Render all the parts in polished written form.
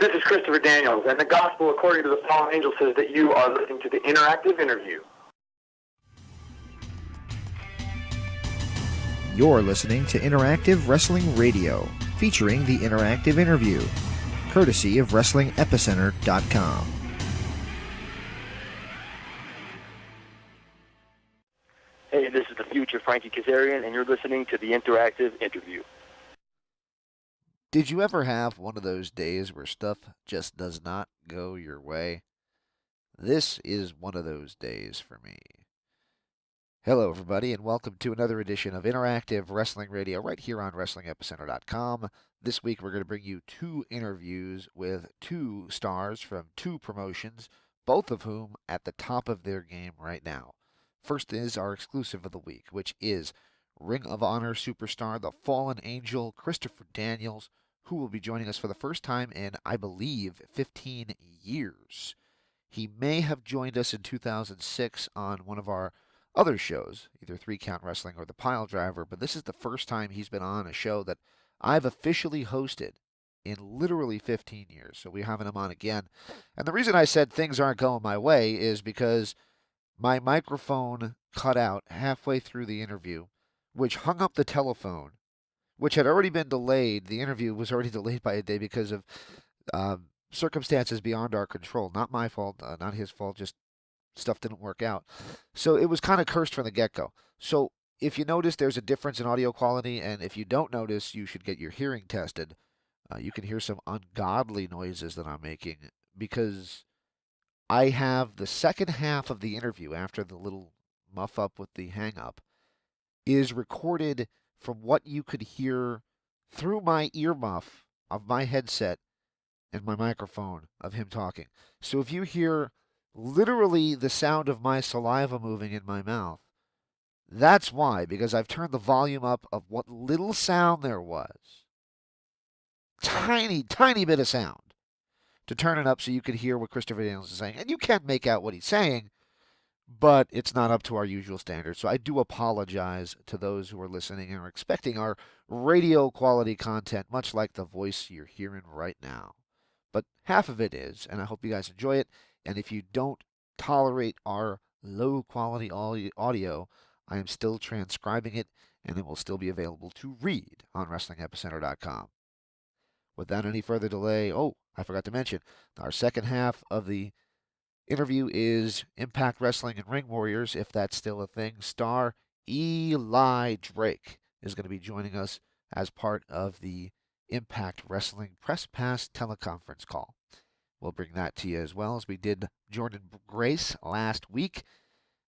This is Christopher Daniels, and the gospel according to the fallen angel says that you are listening to the interactive interview. You're listening to Interactive Wrestling Radio, featuring the interactive interview, courtesy of WrestlingEpicenter.com. Hey, this is the future Frankie Kazarian, and you're listening to the interactive interview. Did you ever have one of those days where stuff just does not go your way? This is one of those days for me. Hello, everybody, and welcome to another edition of Interactive Wrestling Radio right here on WrestlingEpicenter.com. This week, we're going to bring you two interviews with two stars from two promotions, both of whom at the top of their game right now. First is our exclusive of the week, which is Ring of Honor superstar, the Fallen Angel, Christopher Daniels, who will be joining us for the first time in, I believe, 15 years. He may have joined us in 2006 on one of our other shows, either 3 Count Wrestling or The Pile Driver, but this is the first time he's been on a show that I've officially hosted in literally 15 years. So we're having him on again. And the reason I said things aren't going my way is because my microphone cut out halfway through the interview, which hung up the telephone, which had already been delayed. The interview was already delayed by a day because of circumstances beyond our control. Not my fault, not his fault, just stuff didn't work out. So it was kind of cursed from the get-go. So if you notice there's a difference in audio quality, and if you don't notice, you should get your hearing tested. You can hear some ungodly noises that I'm making because I have the second half of the interview after the little muff up with the hang-up is recorded from what you could hear through my earmuff of my headset and my microphone of him talking. So if you hear literally the sound of my saliva moving in my mouth, that's why, because I've turned the volume up of what little sound there was. Tiny, tiny bit of sound to turn it up so you could hear what Christopher Daniels is saying. And you can make out what he's saying, but it's not up to our usual standards. So I do apologize to those who are listening and are expecting our radio quality content, much like the voice you're hearing right now. But half of it is, and I hope you guys enjoy it. And if you don't tolerate our low quality audio, I am still transcribing it, and it will still be available to read on WrestlingEpicenter.com. Without any further delay, I forgot to mention, our second half of the interview is Impact Wrestling and Ring Warriors, if that's still a thing. Star Eli Drake is going to be joining us as part of the Impact Wrestling Press Pass teleconference call. We'll bring that to you as well as we did Jordan Grace last week,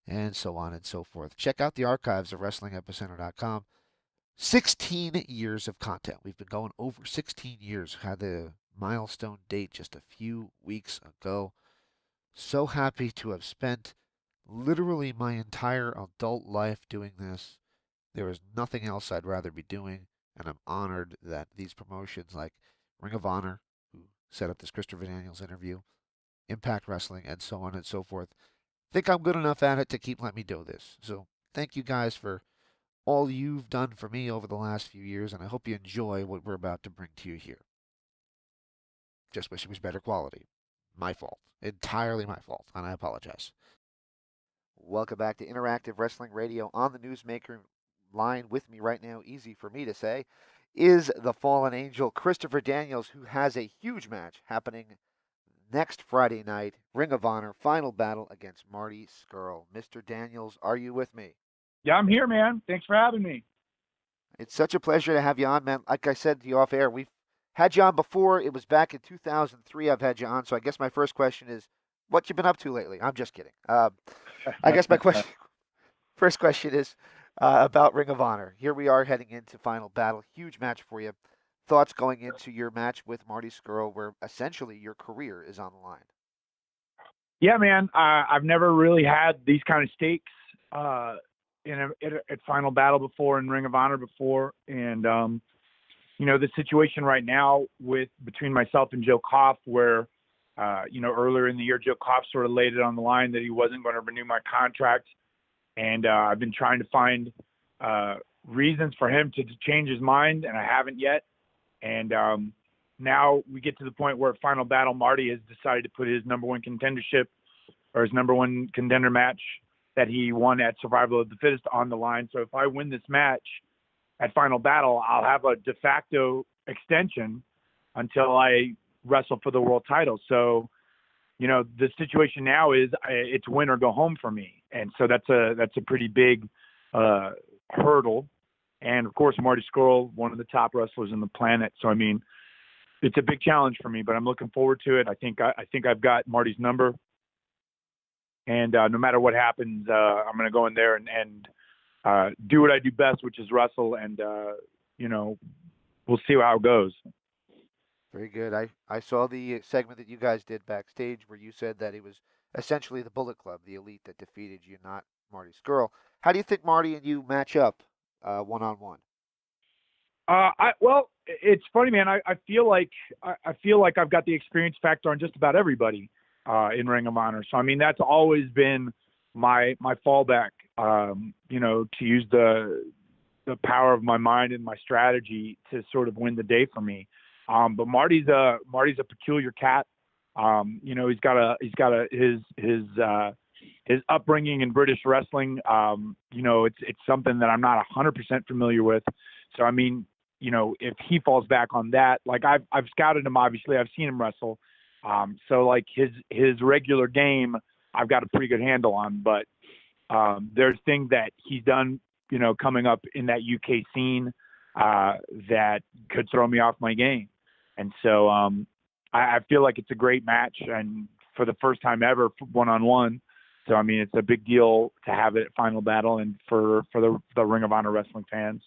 and so on and so forth. Check out the archives of WrestlingEpicenter.com. 16 years of content. We've been going over 16 years. Had the milestone date just a few weeks ago. So happy to have spent literally my entire adult life doing this. There is nothing else I'd rather be doing, and I'm honored that these promotions like Ring of Honor, who set up this Christopher Daniels interview, Impact Wrestling, and so on and so forth, think I'm good enough at it to keep letting me do this. So thank you guys for all you've done for me over the last few years, and I hope you enjoy what we're about to bring to you here. Just wish it was better quality. My fault. Entirely my fault, and I apologize. Welcome back to Interactive Wrestling Radio. On the Newsmaker line with me right now, easy for me to say, is the Fallen Angel, Christopher Daniels, who has a huge match happening next Friday night, Ring of Honor Final Battle against Marty Scurll. Mr. Daniels, are you with me? Yeah, I'm here, man. Thanks for having me. It's such a pleasure to have you on, man. Like I said to you off air, we've had you on before. It was back in 2003 I've had you on, so I guess my first question is, what you been up to lately? I'm just kidding. I guess my first question is about Ring of Honor. Here we are heading into Final Battle. Huge match for you. Thoughts going into your match with Marty Scurll, where essentially your career is on the line? Yeah, man. I've never really had these kind of stakes at Final Battle before, in Ring of Honor before, and the situation right now between myself and Joe Koff, where earlier in the year Joe Koff sort of laid it on the line that he wasn't going to renew my contract, and I've been trying to find reasons for him to change his mind, and I haven't yet. And now we get to the point where Final Battle, Marty has decided to put his number one contendership or his number one contender match that he won at Survival of the Fittest on the line. So if I win this match at Final Battle, I'll have a de facto extension until I wrestle for the world title. So, you know, the situation now is it's win or go home for me. And so that's a pretty big hurdle. And of course, Marty Scurll, one of the top wrestlers on the planet. So, I mean, it's a big challenge for me, but I'm looking forward to it. I think I've got Marty's number. And no matter what happens, I'm going to go in there and do what I do best, which is wrestle. And, you know, we'll see how it goes. Very good. I saw the segment that you guys did backstage where you said that it was essentially the Bullet Club, the elite, that defeated you, not Marty Scurll. How do you think Marty and you match up one-on-one? Well, it's funny, man. I feel like I've got the experience factor on just about everybody in Ring of Honor. So, I mean, that's always been my fallback, you know, to use the power of my mind and my strategy to sort of win the day for me. But Marty's a peculiar cat. You know, his upbringing in British wrestling. You know, it's something that I'm not 100% familiar with. So, I mean, you know, if he falls back on that, like I've scouted him, obviously I've seen him wrestle. So like his regular game, I've got a pretty good handle on, but there's things that he's done, you know, coming up in that UK scene that could throw me off my game. And so I feel like it's a great match, and for the first time ever, one-on-one. So, I mean, it's a big deal to have it at Final Battle and for the Ring of Honor wrestling fans.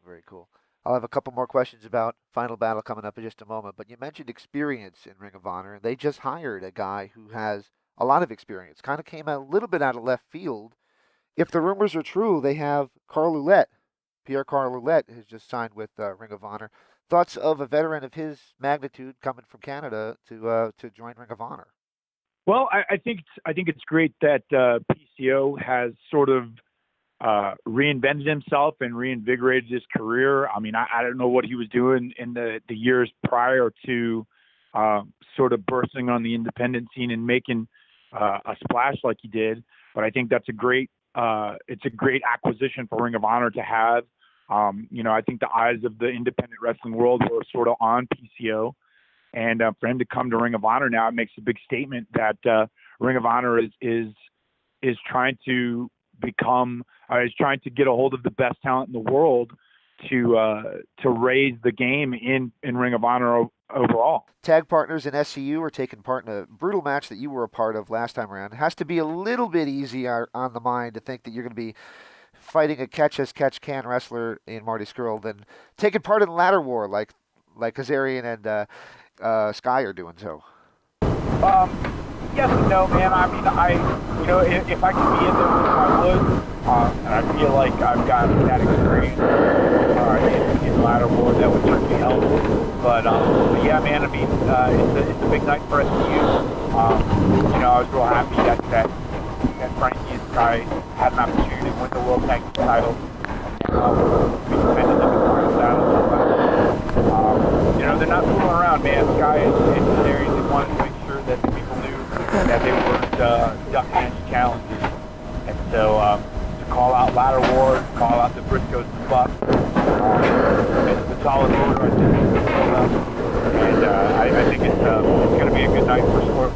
Very cool. I'll have a couple more questions about Final Battle coming up in just a moment, but you mentioned experience in Ring of Honor, and they just hired a guy who has a lot of experience. Kind of came a little bit out of left field. If the rumors are true, they have Pierre Ouellette, who's just signed with Ring of Honor. Thoughts of a veteran of his magnitude coming from Canada to join Ring of Honor? Well, I think it's great that PCO has sort of reinvented himself and reinvigorated his career. I mean, I don't know what he was doing in the years prior to sort of bursting on the independent scene and making a splash like he did. But I think that's it's a great acquisition for Ring of Honor to have. You know, I think the eyes of the independent wrestling world were sort of on PCO. And for him to come to Ring of Honor now, it makes a big statement that Ring of Honor is trying to is trying to get a hold of the best talent in the world to raise the game in Ring of Honor overall. Tag partners in SCU are taking part in a brutal match that you were a part of last time around. It has to be a little bit easier on the mind to think that you're going to be fighting a catch-as-catch-can wrestler in Marty Scurll than taking part in ladder war like Kazarian and Sky are doing so. Yes and no, man. I mean, you know, if I could be in there with him, I would. And I feel like I've got that experience in ladder war that would certainly help. But yeah, man. I mean, it's a big night for SCU. You know, I was real happy that Frankie and Sky had an opportunity to win the World Tag Team title. We defended them in Final Battle. You know, they're not fooling around, man. Sky and Kazarian, they wanted to make sure that the people knew that they weren't ducking any challenges. And so to call out ladder war, call out the Briscoes and Bucks, it's a solid order. And I think it's going to be a good night for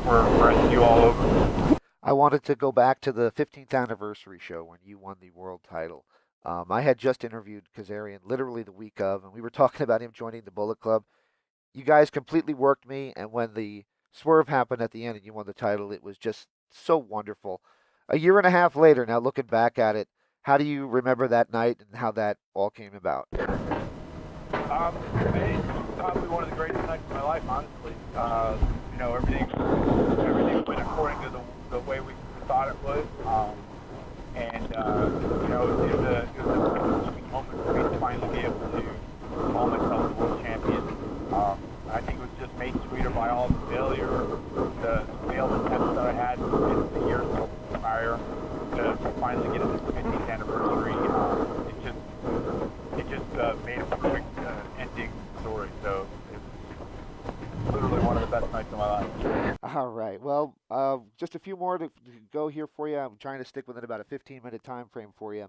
SCU all over. I wanted to go back to the 15th anniversary show when you won the world title. I had just interviewed Kazarian literally the week of, and we were talking about him joining the Bullet Club. You guys completely worked me, and when the swerve happened at the end and you won the title, it was just so wonderful. A year and a half later, now looking back at it, how do you remember that night and how that all came about? It's probably one of the greatest nights of my life, honestly. You know, everything went according to the way we thought it would. You know, it was a sweet moment for me to finally be able to call myself the world champion. I think it was just made sweeter by all the failure, the failed attempts that I had in the years prior to finally get to the 50th anniversary. It just made a perfect ending story. So best nights of my life. All right. Well, just a few more to go here for you. I'm trying to stick within about a 15-minute time frame for you.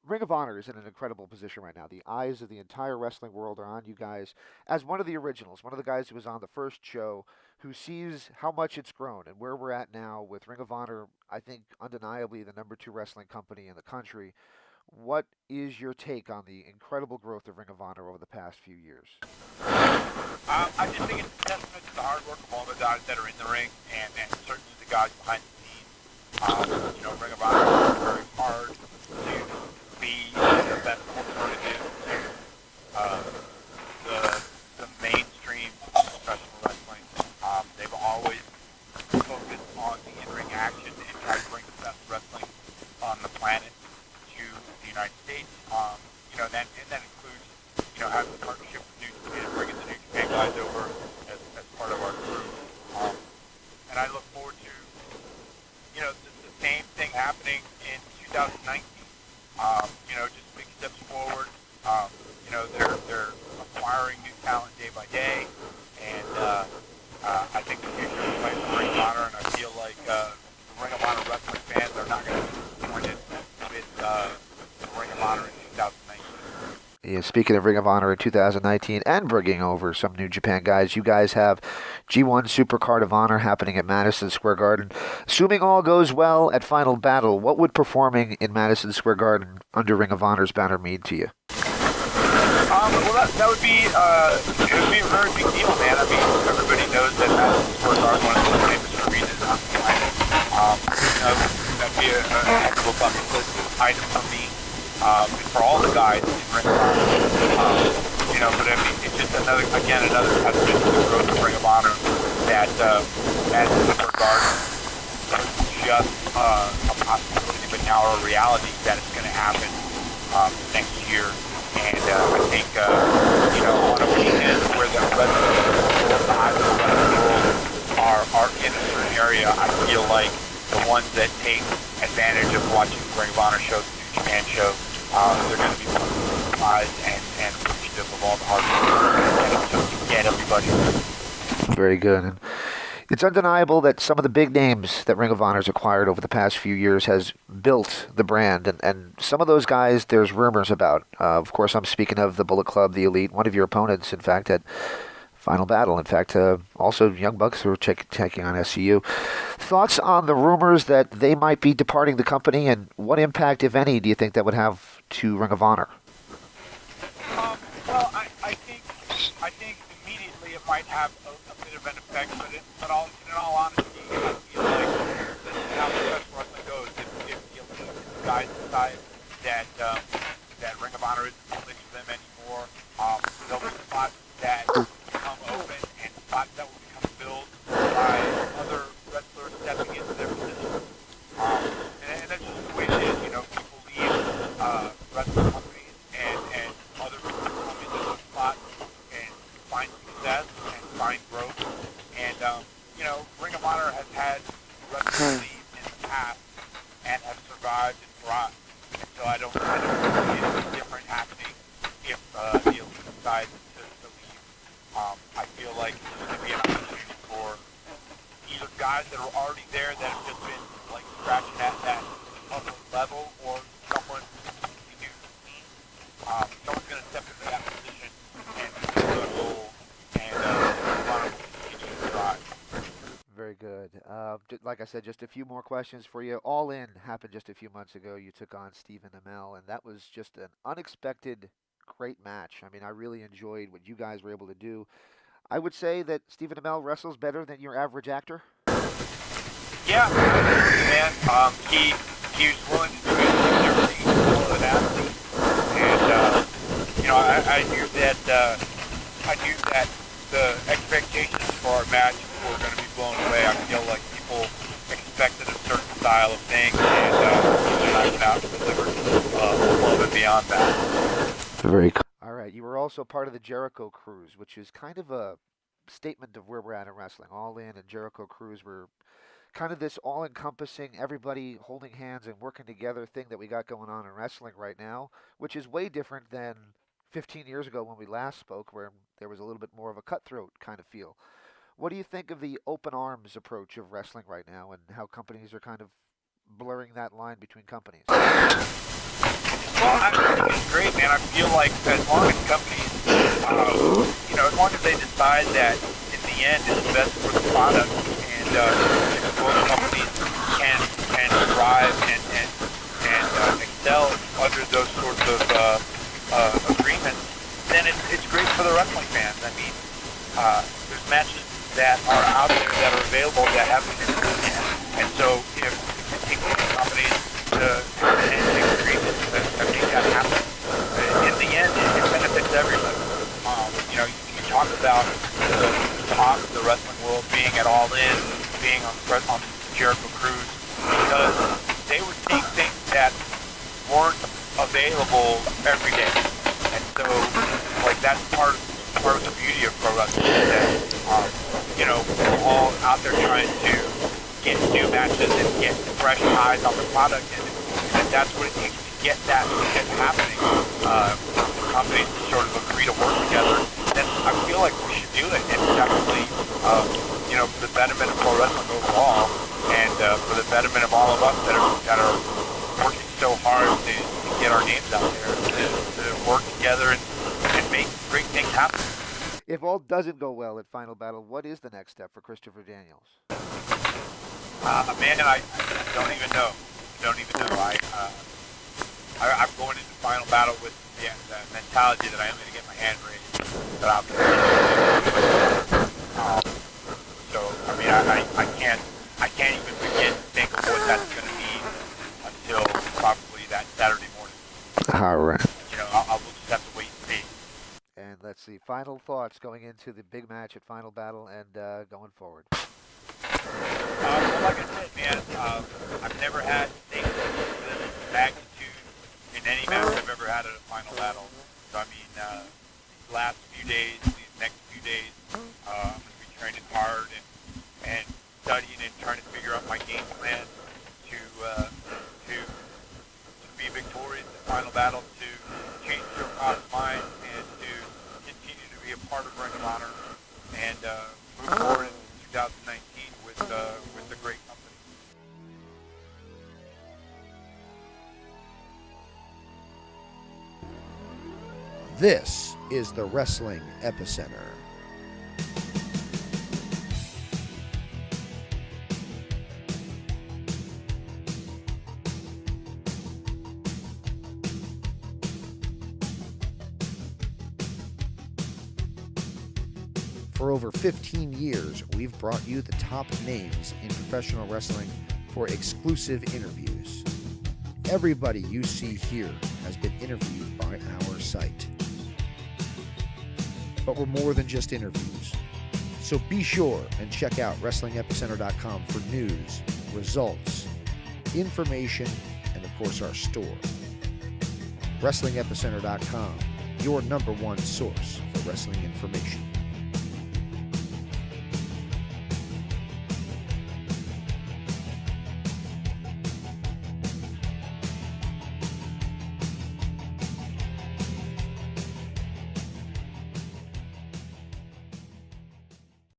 Ring of Honor is in an incredible position right now. The eyes of the entire wrestling world are on you guys as one of the originals, one of the guys who was on the first show, who sees how much it's grown and where we're at now with Ring of Honor, I think undeniably the number 2 wrestling company in the country. What is your take on the incredible growth of Ring of Honor over the past few years? I just think it's a testament to the hard work of all the guys that are in the ring and certainly the guys behind the scenes. Ring of Honor is very hard to be the best alternative to the mainstream professional wrestling. They've always focused on the in-ring action and tried to bring the best wrestling on the planet to the United States. And that includes, having a partnership with New Japan, bringing the New Japan guys over as part of our crew. And I look forward to, the same thing happening in 2019. Just big steps forward. They're acquiring new talent day by day, and I think the future is bright for Ring of Honor, and I feel like the Ring of Honor wrestling fans are not going to be disappointed with the Ring of Honor in 2019. Yeah, speaking of Ring of Honor in 2019 and bringing over some New Japan guys, you guys have G1 Supercard of Honor happening at Madison Square Garden. Assuming all goes well at Final Battle, what would performing in Madison Square Garden under Ring of Honor's banner mean to you? Well, that would be it would be a very big deal, man. I mean, everybody knows that Madison Square Garden is one of the most famous arenas on the planet. That'd be a heck of a bucket list item for me. And for all the guys in Ring of Honor. But I mean, it's just another testament to the growth of Ring of Honor that Madison Square Garden wasn't just a possibility, but now a reality that it's going to happen next year. And I think, on a weekend where the wrestling world are in a certain area, I feel like the ones that take advantage of watching the Ring of Honor show, the New Japan show, they're going to be surprised and appreciative of all the hard work to get everybody. Very good. And it's undeniable that some of the big names that Ring of Honor's acquired over the past few years has built the brand. And some of those guys, there's rumors about. Of course, I'm speaking of the Bullet Club, the Elite, one of your opponents, in fact, at Final Battle. In fact, also Young Bucks who are taking on SCU. Thoughts on the rumors that they might be departing the company, and what impact, if any, do you think that would have to Ring of Honor? Well, I think immediately it might have a bit of an effect, but in all honesty, I feel like this is how professional wrestling goes. If the elite guys decide that Ring of Honor isn't something for them anymore, there'll be spots that become open and spots that will become filled by other wrestlers stepping into their positions. And that's just the way it is. People leave wrestling companies and other people come into those spots and find success and find growth. And, Ring of Honor has had wrestlers leave in the past and have survived and thrived. And so I don't see anything different happening if the elite decides to leave. I feel like there's going to be an opportunity for either guys that are already there that have just been scratching at that public level, or someone new to the scene. Someone's going to step into that position and fill that role, and continue to thrive. Very good. Like I said, just a few more questions for you. All In happened just a few months ago. You took on Stephen Amell, and that was just an unexpected great match. I mean, I really enjoyed what you guys were able to do. I would say that Stephen Amell wrestles better than your average actor. Yeah, man. He was willing to do it. He's never seen an athlete, and I knew that the expectations for our match were going to be blown away. I feel like people expected a certain style of thing, and I went out and delivered above and beyond that. Very cool. All right, you were also part of the Jericho Cruise, which is kind of a statement of where we're at in wrestling. All In and Jericho Cruise were kind of this all-encompassing, everybody holding hands and working together thing that we got going on in wrestling right now, which is way different than 15 years ago when we last spoke, where there was a little bit more of a cutthroat kind of feel. What do you think of the open arms approach of wrestling right now, and how companies are kind of blurring that line between companies? Well, I think it's great, man. I feel like as long as companies, as long as they decide that in the end it's best for the product, and both companies can thrive and excel under those sorts of agreements, then it's great for the wrestling fans. I mean, there's matches that are out there that are available that haven't been booked yet, and so if you take companies to agreements that make that happen, in the end it benefits everybody. You can talk about the top of the wrestling world being at All In, being on the Jericho cruise, because they were seeing things that weren't available every day, and so like that's part of the beauty of pro wrestling is that we're all out there trying to get new matches and get fresh eyes on the product, and that's what it takes to get that happening. Companies sort of agree to work together, then I feel like we should do it, and definitely for the betterment of pro wrestling overall, and for the betterment of all of us that are working so hard to get our names out there, to work together and make great things happen. If all doesn't go well at Final Battle, what is the next step for Christopher Daniels? Man, I don't even know. I'm going into Final Battle with the mentality that I am going to get my hand raised. That I'm so I mean, I can't even begin to think of what that's going to be until probably that Saturday morning. All right. I'll just have to wait and see. And let's see, final thoughts going into the big match at Final Battle and going forward. Well, like I said, man, I've never had things of this magnitude in any match I've ever had at a Final Battle. So, I mean, these last few days, these next few days, I'm going to be training hard and studying and trying to figure out my game plan to be victorious in Final Battle, to change Joe Koff's mind, and to continue to be a part of Ring of Honor and move forward in 2019 with a great company. This is the Wrestling Epicenter. For over 15 years, we've brought you the top names in professional wrestling for exclusive interviews. Everybody you see here has been interviewed by our site. But we're more than just interviews. So be sure and check out WrestlingEpicenter.com for news, results, information, and of course our store. WrestlingEpicenter.com, your #1 source for wrestling information.